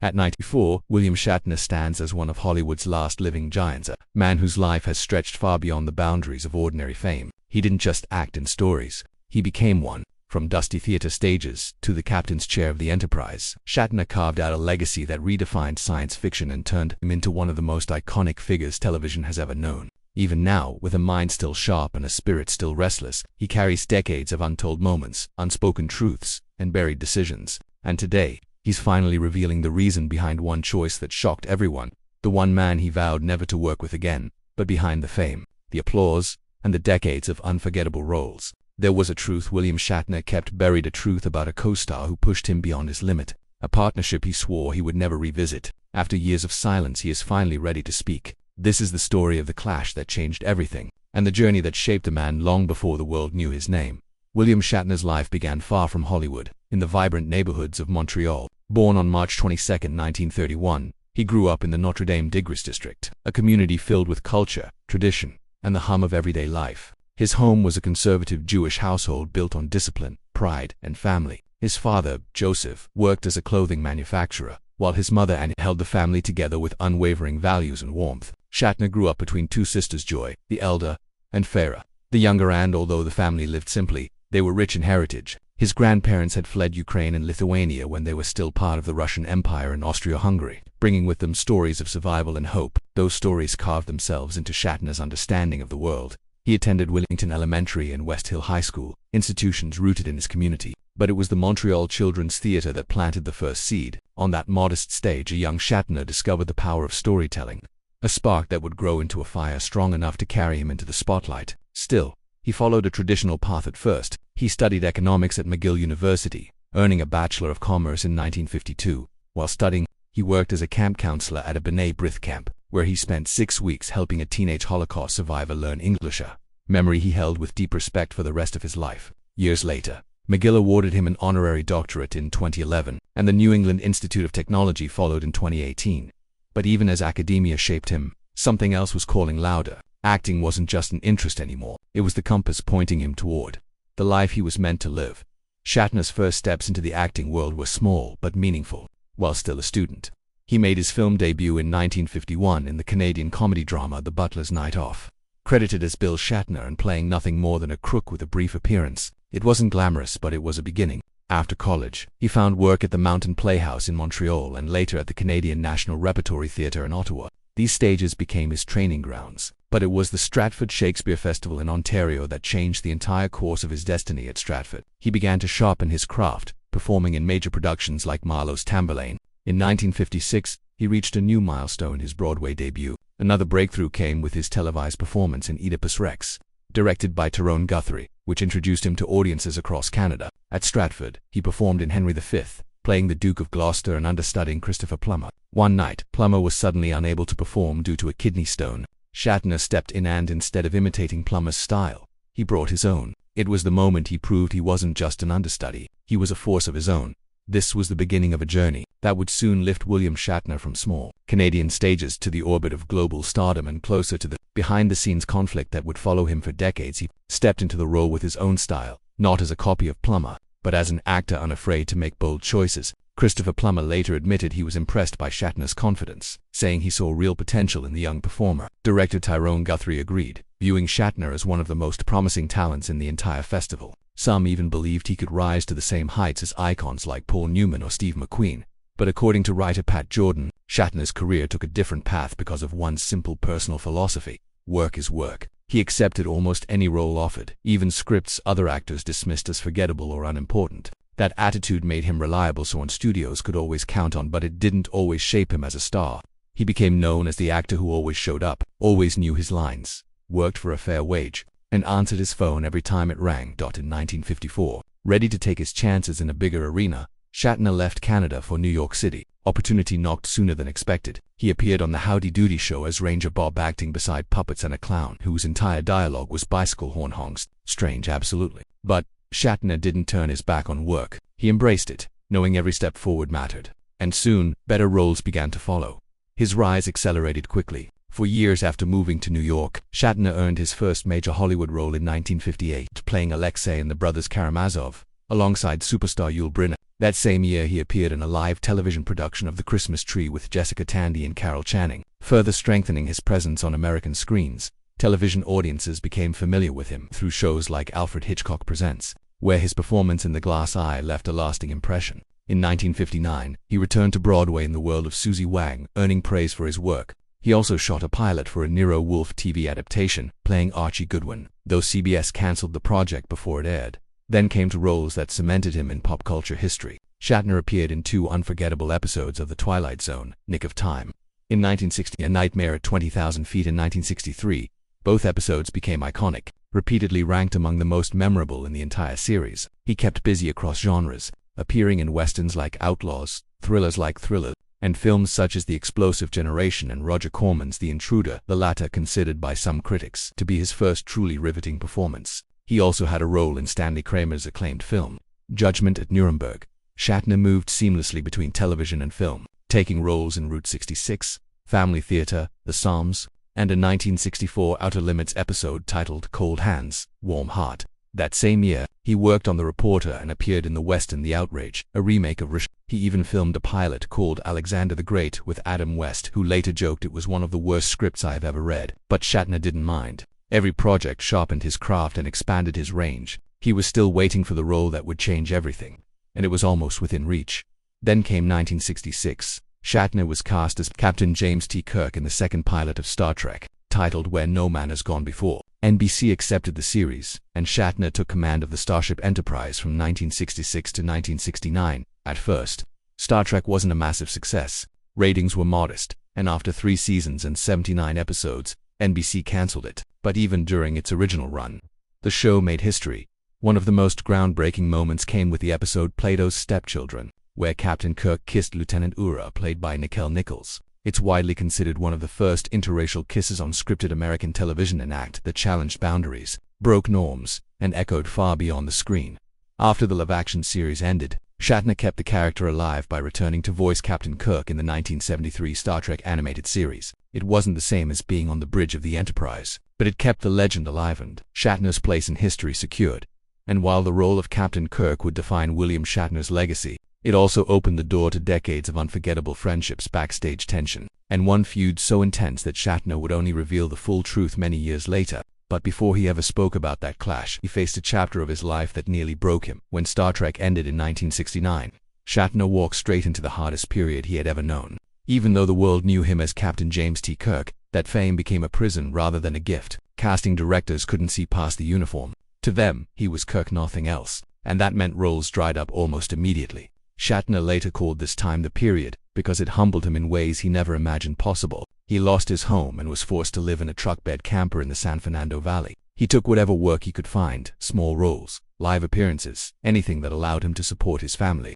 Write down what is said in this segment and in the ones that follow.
At 94, William Shatner stands as one of Hollywood's last living giants, a man whose life has stretched far beyond the boundaries of ordinary fame. He didn't just act in stories, he became one. From dusty theater stages to the captain's chair of the Enterprise, Shatner carved out a legacy that redefined science fiction and turned him into one of the most iconic figures television has ever known. Even now, with a mind still sharp and a spirit still restless, he carries decades of untold moments, unspoken truths, and buried decisions. And today, he's finally revealing the reason behind one choice that shocked everyone, the one man he vowed never to work with again, but behind the fame, the applause, and the decades of unforgettable roles. There was a truth William Shatner kept buried, a truth about a co-star who pushed him beyond his limit, a partnership he swore he would never revisit. After years of silence, he is finally ready to speak. This is the story of the clash that changed everything, and the journey that shaped a man long before the world knew his name. William Shatner's life began far from Hollywood, in the vibrant neighborhoods of Montreal. Born on March 22, 1931, he grew up in the Notre Dame Digres district, a community filled with culture, tradition, and the hum of everyday life. His home was a conservative Jewish household built on discipline, pride, and family. His father, Joseph, worked as a clothing manufacturer, while his mother Anne held the family together with unwavering values and warmth. Shatner grew up between two sisters, Joy, the elder, and Farah, the younger, and although the family lived simply, they were rich in heritage. His grandparents had fled Ukraine and Lithuania when they were still part of the Russian Empire and Austria-Hungary, bringing with them stories of survival and hope. Those stories carved themselves into Shatner's understanding of the world. He attended Willington Elementary and West Hill High School, institutions rooted in his community. But it was the Montreal Children's Theatre that planted the first seed. On that modest stage, a young Shatner discovered the power of storytelling, a spark that would grow into a fire strong enough to carry him into the spotlight. Still, he followed a traditional path at first. He studied economics at McGill University, earning a Bachelor of Commerce in 1952. While studying, he worked as a camp counselor at a B'nai B'rith camp, where he spent 6 weeks helping a teenage Holocaust survivor learn English, a memory he held with deep respect for the rest of his life. Years later, McGill awarded him an honorary doctorate in 2011, and the New England Institute of Technology followed in 2018. But even as academia shaped him, something else was calling louder. Acting wasn't just an interest anymore, it was the compass pointing him toward the life he was meant to live. Shatner's first steps into the acting world were small but meaningful. While still a student, he made his film debut in 1951 in the Canadian comedy drama The Butler's Night Off. Credited as Bill Shatner and playing nothing more than a crook with a brief appearance, it wasn't glamorous, but it was a beginning. After college, he found work at the Mountain Playhouse in Montreal and later at the Canadian National Repertory Theatre in Ottawa. These stages became his training grounds. But it was the Stratford Shakespeare Festival in Ontario that changed the entire course of his destiny at Stratford. He began to sharpen his craft, performing in major productions like Marlowe's Tamburlaine. In 1956, he reached a new milestone, his Broadway debut. Another breakthrough came with his televised performance in Oedipus Rex, directed by Tyrone Guthrie, which introduced him to audiences across Canada. At Stratford, he performed in Henry V, playing the Duke of Gloucester and understudying Christopher Plummer. One night, Plummer was suddenly unable to perform due to a kidney stone. Shatner stepped in and instead of imitating Plummer's style, he brought his own. It was the moment he proved he wasn't just an understudy, he was a force of his own. This was the beginning of a journey that would soon lift William Shatner from small Canadian stages to the orbit of global stardom and closer to the behind-the-scenes conflict that would follow him for decades. He stepped into the role with his own style, not as a copy of Plummer, but as an actor unafraid to make bold choices. Christopher Plummer later admitted he was impressed by Shatner's confidence, saying he saw real potential in the young performer. Director Tyrone Guthrie agreed, viewing Shatner as one of the most promising talents in the entire festival. Some even believed he could rise to the same heights as icons like Paul Newman or Steve McQueen. But according to writer Pat Jordan, Shatner's career took a different path because of one simple personal philosophy: work is work. He accepted almost any role offered, even scripts other actors dismissed as forgettable or unimportant. That attitude made him reliable, so on studios could always count on, but it didn't always shape him as a star. He became known as the actor who always showed up, always knew his lines, worked for a fair wage, and answered his phone every time it rang. In 1954, ready to take his chances in a bigger arena, Shatner left Canada for New York City. Opportunity knocked sooner than expected. He appeared on the Howdy Doody Show as Ranger Bob, acting beside puppets and a clown whose entire dialogue was bicycle horn honks. Strange, absolutely. But Shatner didn't turn his back on work. He embraced it, knowing every step forward mattered. And soon, better roles began to follow. His rise accelerated quickly. For years after moving to New York, Shatner earned his first major Hollywood role in 1958, playing Alexei in The Brothers Karamazov, alongside superstar Yul Brynner. That same year he appeared in a live television production of The Christmas Tree with Jessica Tandy and Carol Channing, further strengthening his presence on American screens. Television audiences became familiar with him through shows like Alfred Hitchcock Presents, where his performance in The Glass Eye left a lasting impression. In 1959, he returned to Broadway in the world of Susie Wang, earning praise for his work. He also shot a pilot for a Nero Wolfe TV adaptation, playing Archie Goodwin, though CBS cancelled the project before it aired. Then came to roles that cemented him in pop culture history. Shatner appeared in 2 unforgettable episodes of The Twilight Zone, Nick of Time. In 1960, A Nightmare at 20,000 Feet in 1963, both episodes became iconic, repeatedly ranked among the most memorable in the entire series. He kept busy across genres, appearing in westerns like Outlaws, thrillers like Thriller, and films such as The Explosive Generation and Roger Corman's The Intruder, the latter considered by some critics to be his first truly riveting performance. He also had a role in Stanley Kramer's acclaimed film, Judgment at Nuremberg. Shatner moved seamlessly between television and film, taking roles in Route 66, Family Theater, The Psalms, and a 1964 Outer Limits episode titled Cold Hands, Warm Heart. That same year, he worked on The Reporter and appeared in the western The Outrage, a remake of Rush. He even filmed a pilot called Alexander the Great with Adam West, who later joked it was one of the worst scripts I have ever read. But Shatner didn't mind. Every project sharpened his craft and expanded his range. He was still waiting for the role that would change everything, and it was almost within reach. Then came 1966. Shatner was cast as Captain James T. Kirk in the second pilot of Star Trek, titled Where No Man Has Gone Before. NBC accepted the series, and Shatner took command of the Starship Enterprise from 1966 to 1969. At first, Star Trek wasn't a massive success. Ratings were modest, and after 3 seasons and 79 episodes, NBC canceled it. But even during its original run, the show made history. One of the most groundbreaking moments came with the episode Plato's Stepchildren, where Captain Kirk kissed Lieutenant Uhura, played by Nichelle Nichols. It's widely considered one of the first interracial kisses on scripted American television, an act that challenged boundaries, broke norms, and echoed far beyond the screen. After the live-action series ended, Shatner kept the character alive by returning to voice Captain Kirk in the 1973 Star Trek animated series. It wasn't the same as being on the bridge of the Enterprise, but it kept the legend alive and Shatner's place in history secured. And while the role of Captain Kirk would define William Shatner's legacy, it also opened the door to decades of unforgettable friendships, backstage tension, and one feud so intense that Shatner would only reveal the full truth many years later. But before he ever spoke about that clash, he faced a chapter of his life that nearly broke him. When Star Trek ended in 1969, Shatner walked straight into the hardest period he had ever known. Even though the world knew him as Captain James T. Kirk, that fame became a prison rather than a gift. Casting directors couldn't see past the uniform. To them, he was Kirk, nothing else, and that meant roles dried up almost immediately. Shatner later called this time the period, because it humbled him in ways he never imagined possible. He lost his home and was forced to live in a truck bed camper in the San Fernando Valley. He took whatever work he could find, small roles, live appearances, anything that allowed him to support his family.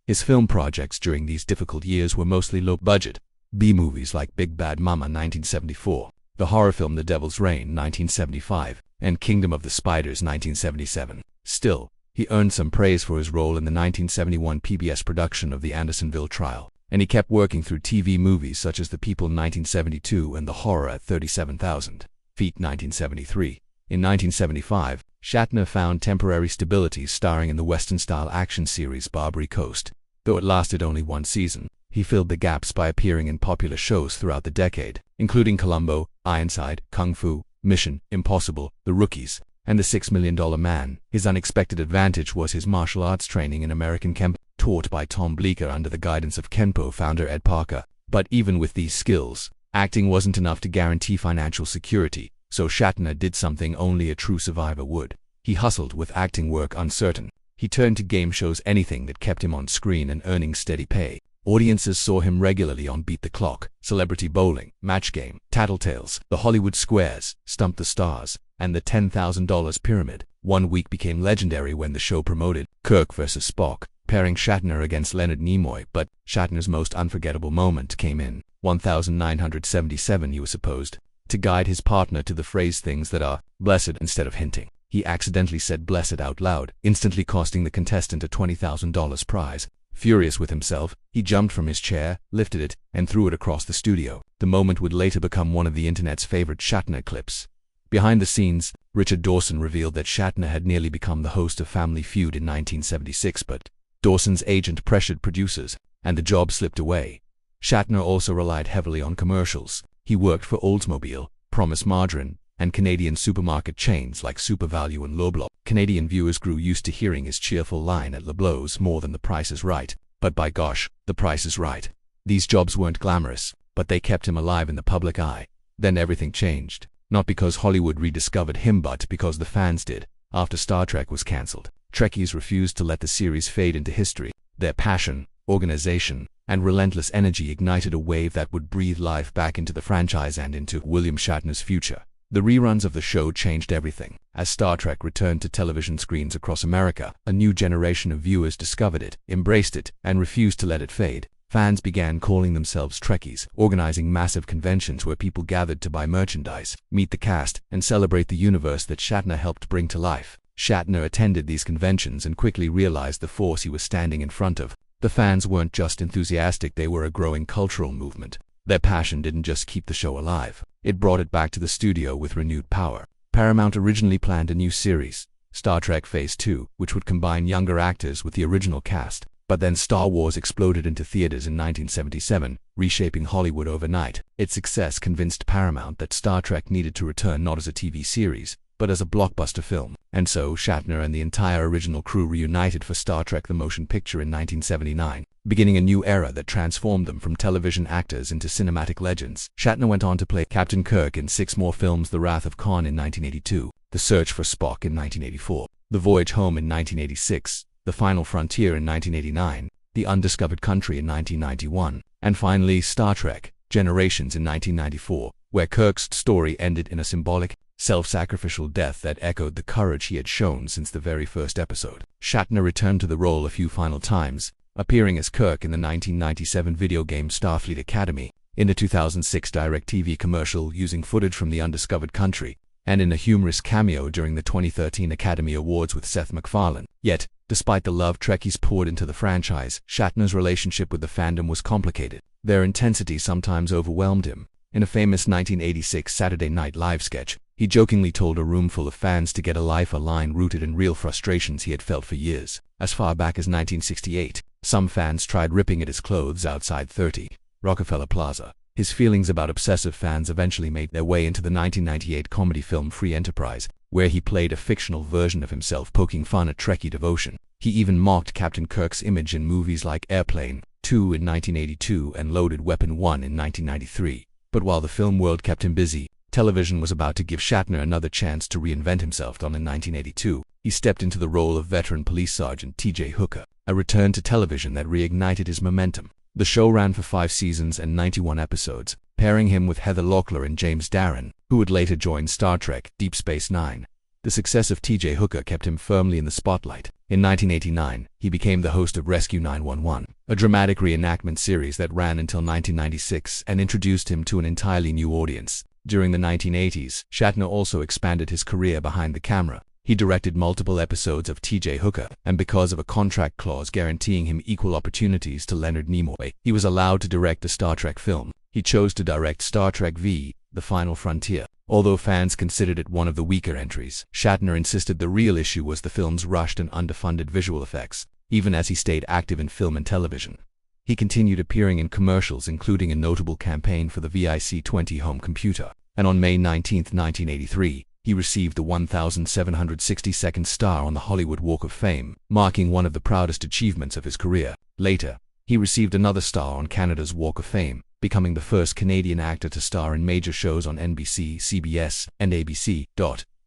His film projects during these difficult years were mostly low-budget, B-movies like Big Bad Mama 1974, the horror film The Devil's Rain 1975, and Kingdom of the Spiders 1977. Still, he earned some praise for his role in the 1971 PBS production of The Andersonville Trial, and he kept working through TV movies such as The People 1972 and The Horror at 37,000 Feet 1973. In 1975, Shatner found temporary stability starring in the Western-style action series Barbary Coast. Though it lasted only 1 season, he filled the gaps by appearing in popular shows throughout the decade, including Columbo, Ironside, Kung Fu, Mission Impossible, The Rookies, and The $6 Million Man. His unexpected advantage was his martial arts training in American Kempo, taught by Tom Bleecker under the guidance of Kenpo founder Ed Parker. But even with these skills, acting wasn't enough to guarantee financial security, so Shatner did something only a true survivor would. He hustled with acting work uncertain. He turned to game shows, anything that kept him on screen and earning steady pay. Audiences saw him regularly on Beat the Clock, Celebrity Bowling, Match Game, Tattletales, The Hollywood Squares, Stump the Stars, and The $10,000 Pyramid. One week became legendary when the show promoted Kirk vs. Spock, pairing Shatner against Leonard Nimoy, but Shatner's most unforgettable moment came in 1977. He was supposed to guide his partner to the phrase "things that are blessed" instead of hinting. He accidentally said "blessed" out loud, instantly costing the contestant a $20,000 prize. Furious with himself, he jumped from his chair, lifted it, and threw it across the studio. The moment would later become one of the internet's favorite Shatner clips. Behind the scenes, Richard Dawson revealed that Shatner had nearly become the host of Family Feud in 1976, but Dawson's agent pressured producers, and the job slipped away. Shatner also relied heavily on commercials. He worked for Oldsmobile, Promise Margarine, and Canadian supermarket chains like SuperValu and Loblaw. Canadian viewers grew used to hearing his cheerful line at Loblaws more than "The Price is Right." But by gosh, The Price is Right. These jobs weren't glamorous, but they kept him alive in the public eye. Then everything changed. Not because Hollywood rediscovered him, but because the fans did. After Star Trek was cancelled, Trekkies refused to let the series fade into history. Their passion, organization, and relentless energy ignited a wave that would breathe life back into the franchise and into William Shatner's future. The reruns of the show changed everything. As Star Trek returned to television screens across America, a new generation of viewers discovered it, embraced it, and refused to let it fade. Fans began calling themselves Trekkies, organizing massive conventions where people gathered to buy merchandise, meet the cast, and celebrate the universe that Shatner helped bring to life. Shatner attended these conventions and quickly realized the force he was standing in front of. The fans weren't just enthusiastic, they were a growing cultural movement. Their passion didn't just keep the show alive, it brought it back to the studio with renewed power. Paramount originally planned a new series, Star Trek Phase 2, which would combine younger actors with the original cast. But then Star Wars exploded into theaters in 1977, reshaping Hollywood overnight. Its success convinced Paramount that Star Trek needed to return not as a TV series, but as a blockbuster film. And so Shatner and the entire original crew reunited for Star Trek the Motion Picture in 1979, beginning a new era that transformed them from television actors into cinematic legends. Shatner went on to play Captain Kirk in 6 more films: The Wrath of Khan in 1982, The Search for Spock in 1984, The Voyage Home in 1986, The Final Frontier in 1989, The Undiscovered Country in 1991, and finally Star Trek Generations in 1994, where Kirk's story ended in a symbolic, self-sacrificial death that echoed the courage he had shown since the very first episode. Shatner returned to the role a few final times, appearing as Kirk in the 1997 video game Starfleet Academy, in the 2006 DirecTV commercial using footage from The Undiscovered Country, and in a humorous cameo during the 2013 Academy Awards with Seth MacFarlane. Yet, despite the love Trekkies poured into the franchise, Shatner's relationship with the fandom was complicated. Their intensity sometimes overwhelmed him. In a famous 1986 Saturday Night Live sketch, he jokingly told a room full of fans to get a life, a line rooted in real frustrations he had felt for years. As far back as 1968, some fans tried ripping at his clothes outside 30 Rockefeller Plaza. His feelings about obsessive fans eventually made their way into the 1998 comedy film Free Enterprise, where he played a fictional version of himself poking fun at Trekkie devotion. He even mocked Captain Kirk's image in movies like Airplane 2 in 1982 and Loaded Weapon 1 in 1993. But while the film world kept him busy, television was about to give Shatner another chance to reinvent himself. In 1982, he stepped into the role of veteran police sergeant T.J. Hooker, a return to television that reignited his momentum. The show ran for 5 seasons and 91 episodes, pairing him with Heather Locklear and James Darren, who would later join Star Trek Deep Space Nine. The success of T.J. Hooker kept him firmly in the spotlight. In 1989, he became the host of Rescue 911, a dramatic reenactment series that ran until 1996 and introduced him to an entirely new audience. During the 1980s, Shatner also expanded his career behind the camera. He directed multiple episodes of T.J. Hooker, and because of a contract clause guaranteeing him equal opportunities to Leonard Nimoy, he was allowed to direct a Star Trek film. He chose to direct Star Trek V, The Final Frontier. Although fans considered it one of the weaker entries, Shatner insisted the real issue was the film's rushed and underfunded visual effects, even as he stayed active in film and television. He continued appearing in commercials, including a notable campaign for the VIC-20 home computer, and on May 19, 1983, he received the 1,762nd star on the Hollywood Walk of Fame, marking one of the proudest achievements of his career. Later, he received another star on Canada's Walk of Fame, becoming the first Canadian actor to star in major shows on NBC, CBS, and ABC.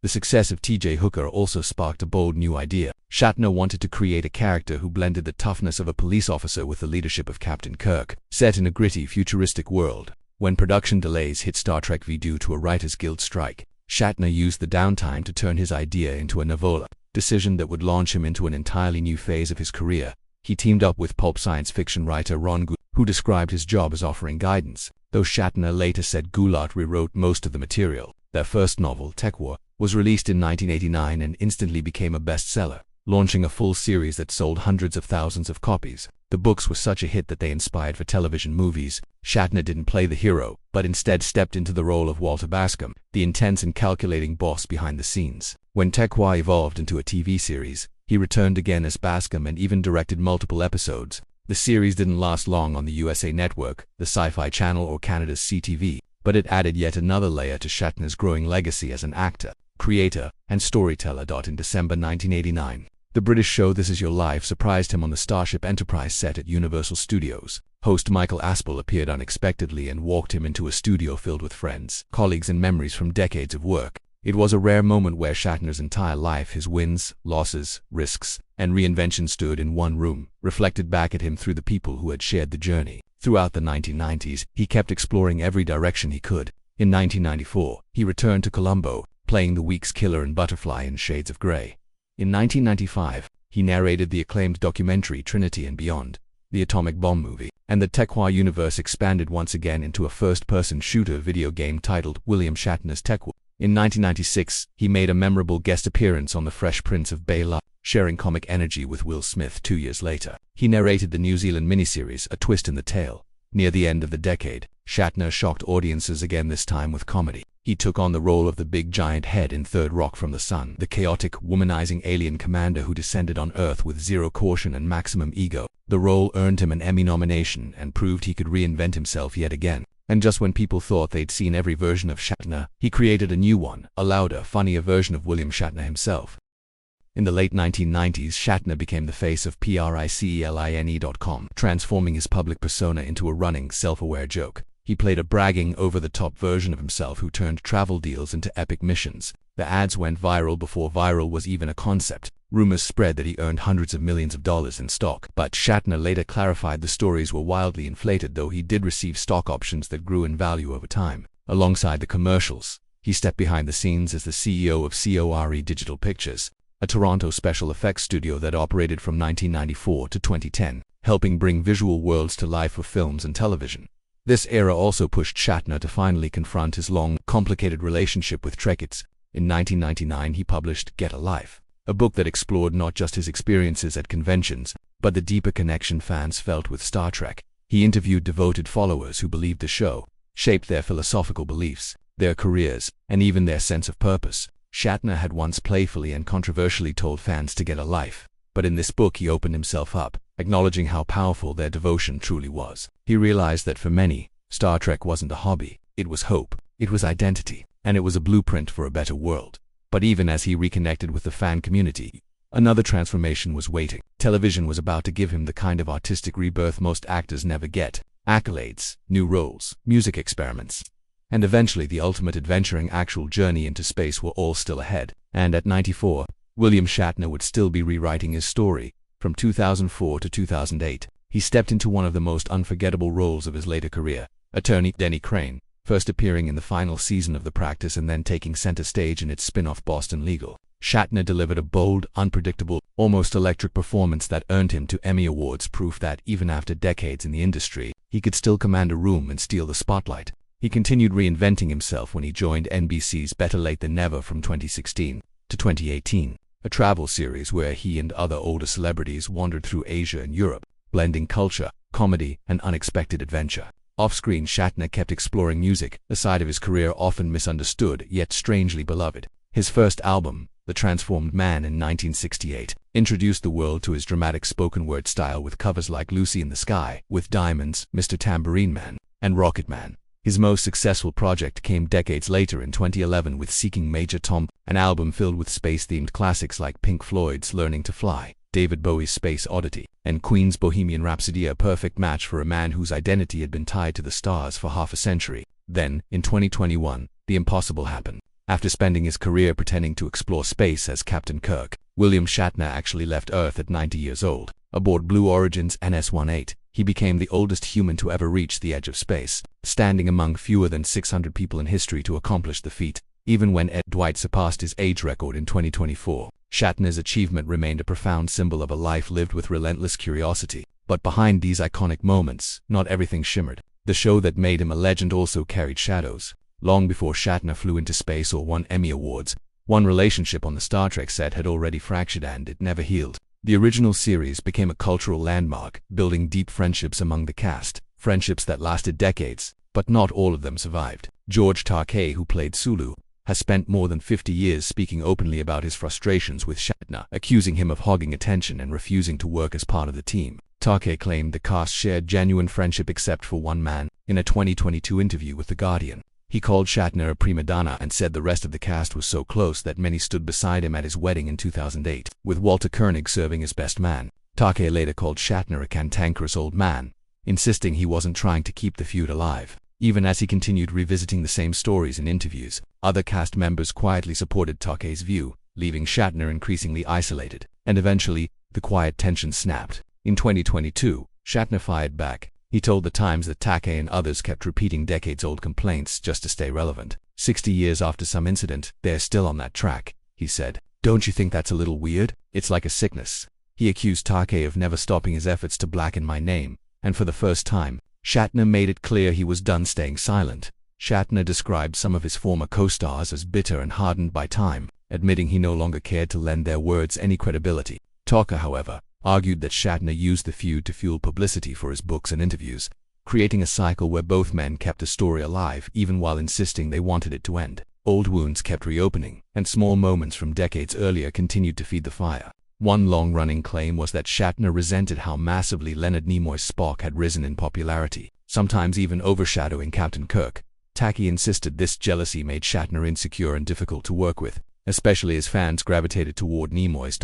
The success of T.J. Hooker also sparked a bold new idea. Shatner wanted to create a character who blended the toughness of a police officer with the leadership of Captain Kirk, set in a gritty, futuristic world. When production delays hit Star Trek V due to a Writers Guild strike, Shatner used the downtime to turn his idea into a novella, decision that would launch him into an entirely new phase of his career. He teamed up with pulp science fiction writer Ron Goulart, who described his job as offering guidance, though Shatner later said Goulart rewrote most of the material. Their first novel, Tech War, was released in 1989 and instantly became a bestseller, launching a full series that sold hundreds of thousands of copies. The books were such a hit that they inspired for television movies. Shatner didn't play the hero, but instead stepped into the role of Walter Bascom, the intense and calculating boss behind the scenes. When Tech War evolved into a TV series, He returned again as Bascom and even directed multiple episodes. The series didn't last long on the USA Network, the Sci-Fi Channel or Canada's CTV, but it added yet another layer to Shatner's growing legacy as an actor, creator, and storyteller. In December 1989, the British show This Is Your Life surprised him on the Starship Enterprise set at Universal Studios. Host Michael Aspel appeared unexpectedly and walked him into a studio filled with friends, colleagues, and memories from decades of work. It was a rare moment where Shatner's entire life, his wins, losses, risks, and reinvention stood in one room, reflected back at him through the people who had shared the journey. Throughout the 1990s, he kept exploring every direction he could. In 1994, he returned to Columbo, playing the Week's killer in Butterfly in Shades of Grey. In 1995, he narrated the acclaimed documentary Trinity and Beyond, the atomic bomb movie, and the Tekwa universe expanded once again into a first-person shooter video game titled William Shatner's Tekwa. In 1996, he made a memorable guest appearance on The Fresh Prince of Bel-Air, sharing comic energy with Will Smith. 2 years later, he narrated the New Zealand miniseries A Twist in the Tale. Near the end of the decade, Shatner shocked audiences again, this time with comedy. He took on the role of the big giant head in Third Rock from the Sun, the chaotic, womanizing alien commander who descended on Earth with zero caution and maximum ego. The role earned him an Emmy nomination and proved he could reinvent himself yet again. And just when people thought they'd seen every version of Shatner, he created a new one, a louder, funnier version of William Shatner himself. In the late 1990s, Shatner became the face of PRICELINE.com, transforming his public persona into a running, self-aware joke. He played a bragging, over-the-top version of himself who turned travel deals into epic missions. The ads went viral before viral was even a concept. Rumors spread that he earned hundreds of millions of dollars in stock, but Shatner later clarified the stories were wildly inflated, though he did receive stock options that grew in value over time. Alongside the commercials, he stepped behind the scenes as the CEO of CORE Digital Pictures, a Toronto special effects studio that operated from 1994 to 2010, helping bring visual worlds to life for films and television. This era also pushed Shatner to finally confront his long, complicated relationship with Trekkies. In 1999, he published Get a Life, a book that explored not just his experiences at conventions, but the deeper connection fans felt with Star Trek. He interviewed devoted followers who believed the show shaped their philosophical beliefs, their careers, and even their sense of purpose. Shatner had once playfully and controversially told fans to get a life, but in this book he opened himself up, acknowledging how powerful their devotion truly was. He realized that for many, Star Trek wasn't a hobby, it was hope, it was identity, and it was a blueprint for a better world. But even as he reconnected with the fan community, another transformation was waiting. Television was about to give him the kind of artistic rebirth most actors never get: accolades, new roles, music experiments, and eventually the ultimate adventuring actual journey into space were all still ahead. And at 94, William Shatner would still be rewriting his story. From 2004 to 2008, he stepped into one of the most unforgettable roles of his later career, attorney Denny Crane, first appearing in the final season of The Practice and then taking center stage in its spin-off Boston Legal. Shatner delivered a bold, unpredictable, almost electric performance that earned him 2 Emmy Awards, proof that, even after decades in the industry, he could still command a room and steal the spotlight. He continued reinventing himself when he joined NBC's Better Late Than Never from 2016 to 2018, a travel series where he and other older celebrities wandered through Asia and Europe, blending culture, comedy, and unexpected adventure. Off-screen, Shatner kept exploring music, a side of his career often misunderstood yet strangely beloved. His first album, The Transformed Man in 1968, introduced the world to his dramatic spoken-word style with covers like Lucy in the Sky, With Diamonds, Mr. Tambourine Man, and Rocket Man. His most successful project came decades later in 2011 with Seeking Major Tom, an album filled with space-themed classics like Pink Floyd's Learning to Fly, David Bowie's Space Oddity, and Queen's Bohemian Rhapsody, a perfect match for a man whose identity had been tied to the stars for half a century. Then, in 2021, the impossible happened. After spending his career pretending to explore space as Captain Kirk, William Shatner actually left Earth at 90 years old. Aboard Blue Origin's NS-18, he became the oldest human to ever reach the edge of space, standing among fewer than 600 people in history to accomplish the feat. Even when Ed Dwight surpassed his age record in 2024, Shatner's achievement remained a profound symbol of a life lived with relentless curiosity. But behind these iconic moments, not everything shimmered. The show that made him a legend also carried shadows. Long before Shatner flew into space or won Emmy Awards, one relationship on the Star Trek set had already fractured and it never healed. The original series became a cultural landmark, building deep friendships among the cast, friendships that lasted decades, but not all of them survived. George Takei, who played Sulu, has spent more than 50 years speaking openly about his frustrations with Shatner. Shatner, accusing him of hogging attention and refusing to work as part of the team. Takei claimed the cast shared genuine friendship except for one man. In a 2022 interview with The Guardian, he called Shatner a prima donna and said the rest of the cast was so close that many stood beside him at his wedding in 2008, with Walter Koenig serving as best man. Takei later called Shatner a cantankerous old man, insisting he wasn't trying to keep the feud alive. Even as he continued revisiting the same stories in interviews, other cast members quietly supported Takei's view, leaving Shatner increasingly isolated. And eventually, the quiet tension snapped. In 2022, Shatner fired back. He told The Times that Takei and others kept repeating decades-old complaints just to stay relevant. 60 years after some incident, they're still on that track, he said. Don't you think that's a little weird? It's like a sickness. He accused Takei of never stopping his efforts to blacken my name, and for the first time, Shatner made it clear he was done staying silent. Shatner described some of his former co-stars as bitter and hardened by time, admitting he no longer cared to lend their words any credibility. Takei, however, argued that Shatner used the feud to fuel publicity for his books and interviews, creating a cycle where both men kept the story alive even while insisting they wanted it to end. Old wounds kept reopening, and small moments from decades earlier continued to feed the fire. One long-running claim was that Shatner resented how massively Leonard Nimoy's Spock had risen in popularity, sometimes even overshadowing Captain Kirk. Takei insisted this jealousy made Shatner insecure and difficult to work with, especially as fans gravitated toward Nimoy's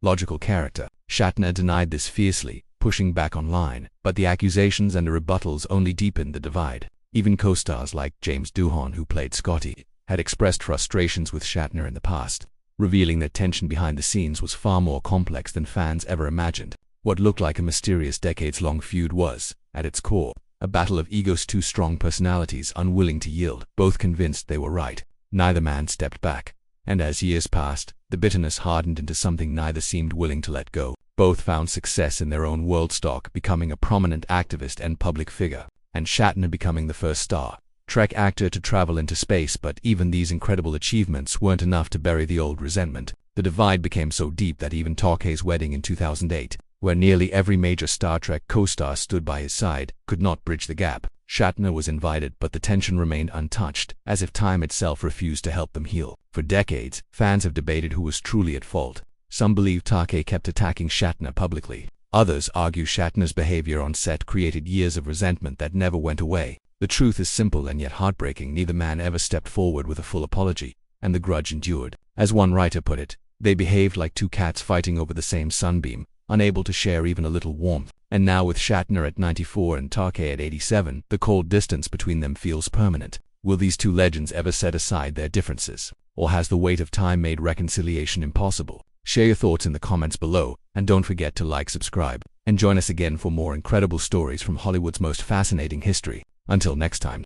logical character. Shatner denied this fiercely, pushing back online, but the accusations and the rebuttals only deepened the divide. Even co-stars like James Doohan, who played Scotty, had expressed frustrations with Shatner in the past, revealing that tension behind the scenes was far more complex than fans ever imagined. What looked like a mysterious decades-long feud was, at its core, a battle of egos, two strong personalities unwilling to yield, both convinced they were right. Neither man stepped back, and as years passed, the bitterness hardened into something neither seemed willing to let go. Both found success in their own world, Stock becoming a prominent activist and public figure, and Shatner becoming the first Star Trek actor to travel into space. But even these incredible achievements weren't enough to bury the old resentment. The divide became so deep that even Takei's wedding in 2008, where nearly every major Star Trek co-star stood by his side, could not bridge the gap. Shatner was invited, but the tension remained untouched, as if time itself refused to help them heal. For decades, fans have debated who was truly at fault. Some believe Takei kept attacking Shatner publicly. Others argue Shatner's behavior on set created years of resentment that never went away. The truth is simple and yet heartbreaking. Neither man ever stepped forward with a full apology, and the grudge endured. As one writer put it, they behaved like two cats fighting over the same sunbeam, unable to share even a little warmth. And now, with Shatner at 94 and Takei at 87, the cold distance between them feels permanent. Will these two legends ever set aside their differences? Or has the weight of time made reconciliation impossible? Share your thoughts in the comments below, and don't forget to like, subscribe, and join us again for more incredible stories from Hollywood's most fascinating history. Until next time.